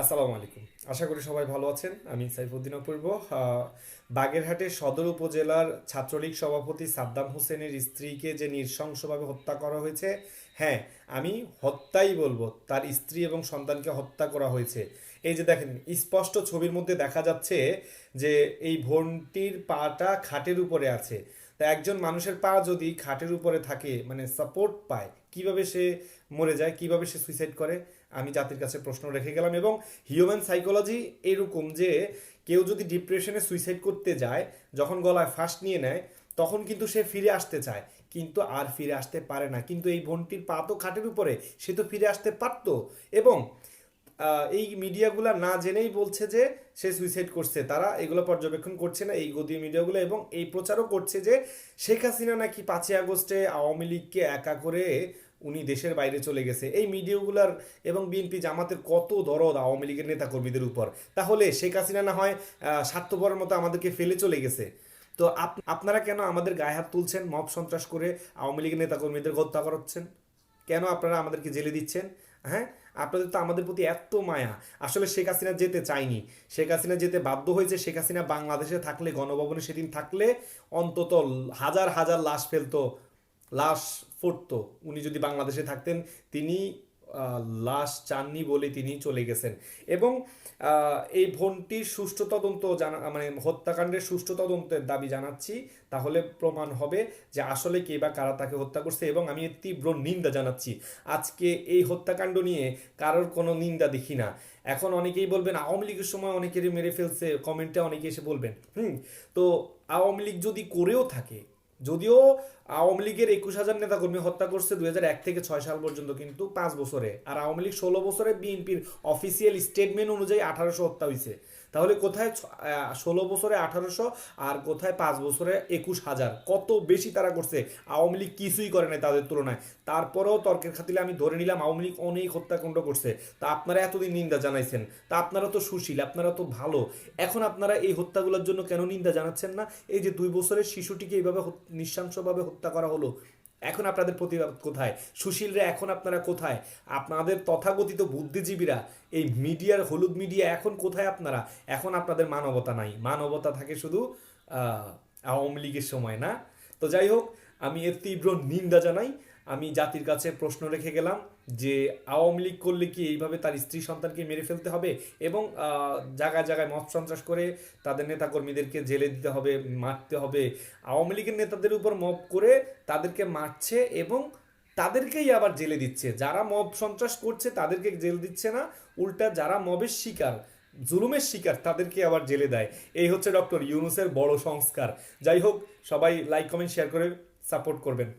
আসসালামু আলাইকুম। আশা করি সবাই ভালো আছেন। আমি সাইফুদ্দিন অপূর্ব। বাগেরহাটের সদর উপজেলার ছাত্রলীগ সভাপতি সাদ্দাম হোসেনের স্ত্রীকে যে নৃশংসভাবে হত্যা করা হয়েছে, হ্যাঁ, আমি হত্যাই বলবো। তার স্ত্রী এবং সন্তানকে হত্যা করা হয়েছে। এই যে দেখেন, স্পষ্ট ছবির মধ্যে দেখা যাচ্ছে যে এই বোনটির পাটা খাটের উপরে আছে। তা একজন মানুষের পা যদি খাটের উপরে থাকে, মানে সাপোর্ট পায়, কিভাবে সে মরে যায়, কিভাবে সে সুইসাইড করে? আমি জাতির কাছে প্রশ্ন রেখে গেলাম। এবং হিউম্যান সাইকোলজি এরকম যে কেউ যদি ডিপ্রেশনে সুইসাইড করতে যায়, যখন গলায় ফাঁস নিয়ে নেয়, তখন কিন্তু সে ফিরে আসতে চায়, কিন্তু আর ফিরে আসতে পারে না। কিন্তু এই বোনটির পা তো খাটের উপরে, সে তো ফিরে আসতে পারতো। এবং এই মিডিয়াগুলো না জেনেই বলছে যে সে সুইসাইড করছে, তারা এগুলো পর্যবেক্ষণ করছে না, এই গদি মিডিয়াগুলো, এবং এই প্রচারও করছে যে শেখ হাসিনা নাকি 5ই আগস্টে আওয়ামী লীগকে একা করে উনি দেশের বাইরে চলে গেছে। এই মিডিয়াগুলার এবং বিএনপি জামাতের কত দরদ আওয়ামী লীগের নেতাকর্মীদের উপর। তাহলে শেখ হাসিনা না হয় স্বার্থপরের মতো আমাদেরকে ফেলে চলে গেছে, তো আপনারা কেন আমাদের গায়ে হাত তুলছেন, মব সন্ত্রাস করে আওয়ামী লীগের নেতাকর্মীদের হত্যা করাচ্ছেন? কেন আপনারা আমাদেরকে জেলে দিচ্ছেন? হ্যাঁ, আপনাদের তো আমাদের প্রতি এত মায়া। আসলে শেখ হাসিনা যেতে চায়নি, শেখ হাসিনা যেতে বাধ্য হয়েছে। শেখ হাসিনা বাংলাদেশে থাকলে, গণভবনে সেদিন থাকলে অন্তত হাজার হাজার লাশ ফেলতো, লাশ ফুটতো। উনি যদি বাংলাদেশে থাকতেন, তিনি লাশ চাননি বলে তিনি চলে গেছেন। এবং এই বোনটির সুষ্ঠু তদন্ত জানা, মানে হত্যাকাণ্ডের সুষ্ঠু তদন্তের দাবি জানাচ্ছি। তাহলে প্রমাণ হবে যে আসলে কে বা কারা তাকে হত্যা করছে। এবং আমি এর তীব্র নিন্দা জানাচ্ছি। আজকে এই হত্যাকাণ্ড নিয়ে কারোর কোনো নিন্দা দেখি না। এখন অনেকেই বলবেন আওয়ামী লীগের সময় অনেকেরই মেরে ফেলছে, কমেন্টে অনেকে এসে বলবেন। তো আওয়ামী লীগ যদি করেও থাকে, যদিও আওয়ামী লীগের 21,000 নেতাকর্মী হত্যা করছে 2001 থেকে 6 সাল পর্যন্ত, কিন্তু 5 বছরে, আর আওয়ামী লীগ 16 বছরে বিএনপির অফিসিয়াল স্টেটমেন্ট অনুযায়ী 1800 হত্যা হয়েছে। তাহলে কোথায় 16 বছরে 1800, আর কোথায় 5 বছরে 21,000? কত বেশি তারা করছে। আওয়ামী লীগ কিছুই করে নাই তাদের তুলনায়। তারপরেও তর্কের খাতিলে আমি ধরে নিলাম আওয়ামী লীগ অনেক হত্যাকাণ্ড করছে। তা আপনারা এতদিন নিন্দা জানাইছেন, তা আপনারা তো সুশীল, আপনারা তো ভালো। এখন আপনারা এই হত্যাগুলোর জন্য কেন নিন্দা জানাচ্ছেন না? এই যে 2 বছরের শিশুটিকে এইভাবে নৃশংসভাবে হত্যা করা হলো, এখন আপনাদের প্রতিবাদ কোথায়? সুশীলরা এখন আপনারা কোথায়? আপনাদের তথাকথিত বুদ্ধিজীবীরা, এই মিডিয়ার, হলুদ মিডিয়া, এখন কোথায় আপনারা? এখন আপনাদের মানবতা নাই, মানবতা থাকে শুধু আওয়ামী লীগের সময়, না? তো যাই হোক, আমি এর তীব্র নিন্দা জানাই। আমি জাতির কাছে প্রশ্ন রেখে গেলাম যে আওয়ামী লীগ করলে কি এইভাবে তার স্ত্রী সন্তানকে মেরে ফেলতে হবে, এবং জায়গায় জায়গায় মত সন্ত্রাস করে তাদের নেতাকর্মীদেরকে জেলে দিতে হবে, মারতে হবে? আওয়ামী লীগের নেতাদের উপর মব করে তাদেরকে মারছে এবং তাদেরকেই আবার জেলে দিচ্ছে। যারা মব সন্ত্রাস করছে তাদেরকে জেল দিচ্ছে না, উল্টা যারা মবের শিকার, জুলুমের শিকার, তাদেরকে আবার জেলে দেয়। এই হচ্ছে ডক্টর ইউনূসের বড় সংস্কার। যাই হোক, সবাই লাইক কমেন্ট শেয়ার করে সাপোর্ট করবেন।